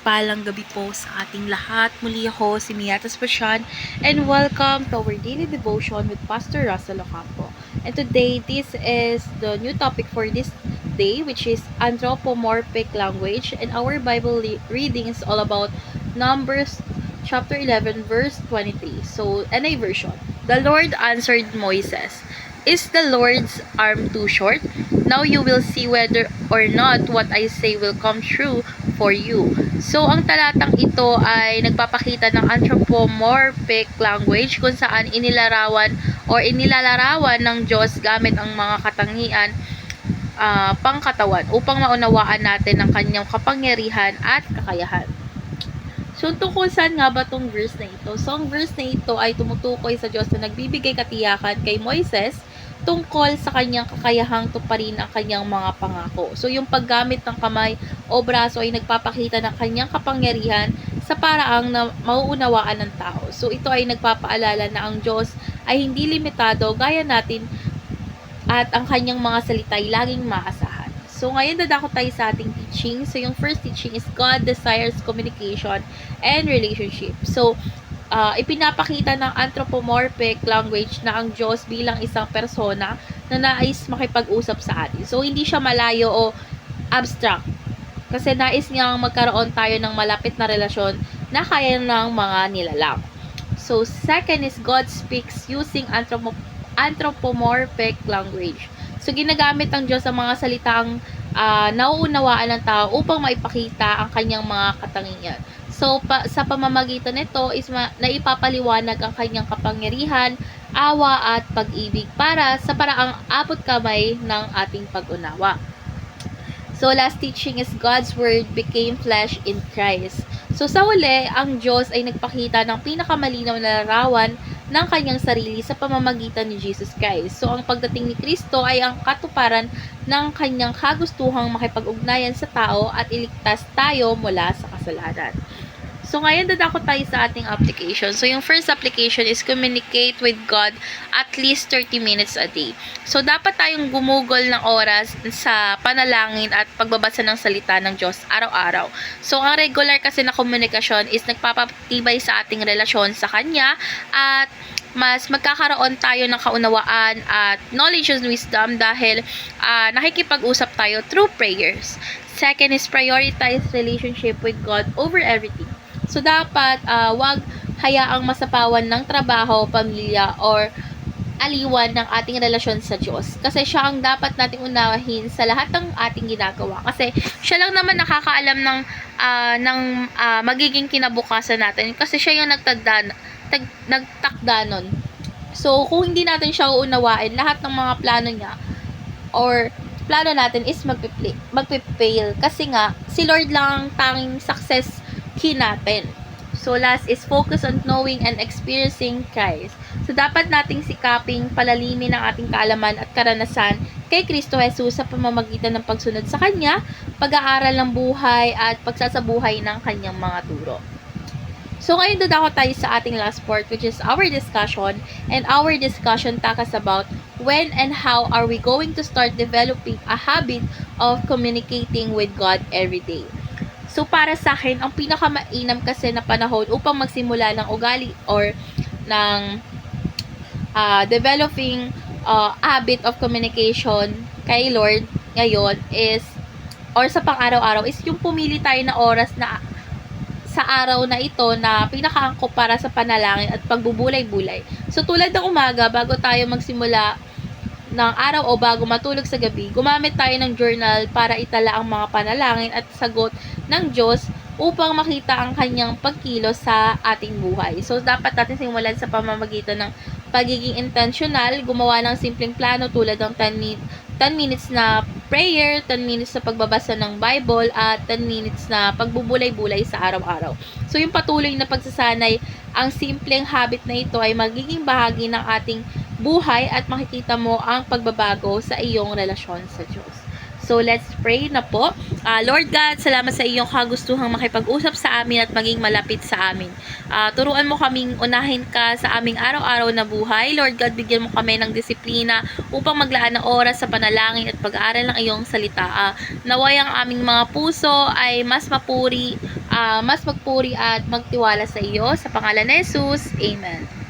mapagpalang gabi po sa ating lahat. Muli ako si Miata Spasyan and welcome to our daily devotion with Pastor Russell Ocampo. And today, this is the new topic for this day, which is anthropomorphic language. And our Bible reading is all about Numbers chapter 11 verse 23. So, NA version. The Lord answered Moses, "Is the Lord's arm too short? Now you will see whether or not what I say will come true for you." So, ang talatang ito ay nagpapakita ng anthropomorphic language kung saan inilalarawan ng Diyos gamit ang mga katangian pangkatawan upang maunawaan natin ang kanyang kapangyarihan at kakayahan. So, tungkol saan nga ba tong verse na ito? So, ang verse na ito ay tumutukoy sa Diyos na nagbibigay katiyakan kay Moises tungkol sa kanyang kakayahang tuparin ang kanyang mga pangako. So, yung paggamit ng kamay o braso ay nagpapakita ng kanyang kapangyarihan sa paraang na mauunawaan ng tao. So, ito ay nagpapaalala na ang Diyos ay hindi limitado gaya natin at ang kanyang mga salita ay laging maasahan. So, ngayon dadako tayo sa ating teaching. So, yung first teaching is God desires communication and relationship. So, ipinapakita ng anthropomorphic language na ang Diyos bilang isang persona na nais makipag-usap sa atin. So, hindi siya malayo o abstract. Kasi nais niyang magkaroon tayo ng malapit na relasyon na kaya ng mga nilalang. So, second is God speaks using anthropomorphic language. So, ginagamit ng Diyos ang mga salitang nauunawaan ng tao upang maipakita ang kanyang mga katangian. So, sa pamamagitan nito is naipapaliwanag ang kanyang kapangyarihan, awa at pag-ibig para sa paraang abot kamay ng ating pag-unawa. So, last teaching is God's Word became flesh in Christ. So, sa huli, ang Diyos ay nagpakita ng pinakamalinaw na larawan ng kanyang sarili sa pamamagitan ni Jesus Christ. So, ang pagdating ni Kristo ay ang katuparan ng kanyang kagustuhang makipag-ugnayan sa tao at iligtas tayo mula sa kasalanan. So, ngayon dadako tayo sa ating application. So, yung first application is communicate with God at least 30 minutes a day. So, dapat tayong gumugol ng oras sa panalangin at pagbabasa ng salita ng Diyos araw-araw. So, ang regular kasi na komunikasyon is nagpapatibay sa ating relasyon sa Kanya at mas magkakaroon tayo ng kaunawaan at knowledge and wisdom dahil nakikipag-usap tayo through prayers. Second is prioritize relationship with God over everything. So, dapat wag hayaang masapawan ng trabaho, pamilya, or aliwan ng ating relasyon sa Diyos. Kasi siya ang dapat nating unahin sa lahat ng ating ginagawa. Kasi siya lang naman nakakaalam ng magiging kinabukasan natin. Kasi siya yung nagtakda nun. So, kung hindi natin siya uunawain, lahat ng mga plano niya or plano natin is magpifail. Kasi nga, si Lord lang ang tanging success key natin. So, last is focus on knowing and experiencing Christ. So, dapat nating sikaping palalimin ang ating kaalaman at karanasan kay Kristo Jesus sa pamamagitan ng pagsunod sa Kanya, pag-aaral ng buhay at pagsasabuhay ng Kanyang mga turo. So, ngayon dadako tayo sa ating last part, which is our discussion. And our discussion takas about when and how are we going to start developing a habit of communicating with God every day. So, para sa akin, ang pinakamainam kasi na panahon upang magsimula ng ugali or ng developing habit of communication kay Lord ngayon is, or sa pang-araw-araw, is yung pumili tayo na oras na sa araw na ito na pinakaangkop para sa panalangin at pagbubulay-bulay. So, tulad ng umaga, bago tayo magsimula ng araw o bago matulog sa gabi, gumamit tayo ng journal para itala ang mga panalangin at sagot ng Diyos upang makita ang kanyang pagkilos sa ating buhay. So, dapat natin simulan sa pamamagitan ng pagiging intentional, gumawa ng simpleng plano tulad ng 10 minutes na prayer, 10 minutes na pagbabasa ng Bible, at 10 minutes na pagbubulay-bulay sa araw-araw. So, yung patuloy na pagsasanay, ang simpleng habit na ito ay magiging bahagi ng ating buhay at makikita mo ang pagbabago sa iyong relasyon sa Diyos. So, let's pray na po. Lord God, salamat sa iyong kagustuhang makipag-usap sa amin at maging malapit sa amin. Turuan mo kaming unahin ka sa aming araw-araw na buhay. Lord God, bigyan mo kami ng disiplina upang maglaan ng oras sa panalangin at pag-aaral ng iyong salita. Naway ang aming mga puso ay mas magpuri at magtiwala sa iyo. Sa pangalan ni Jesus, Amen.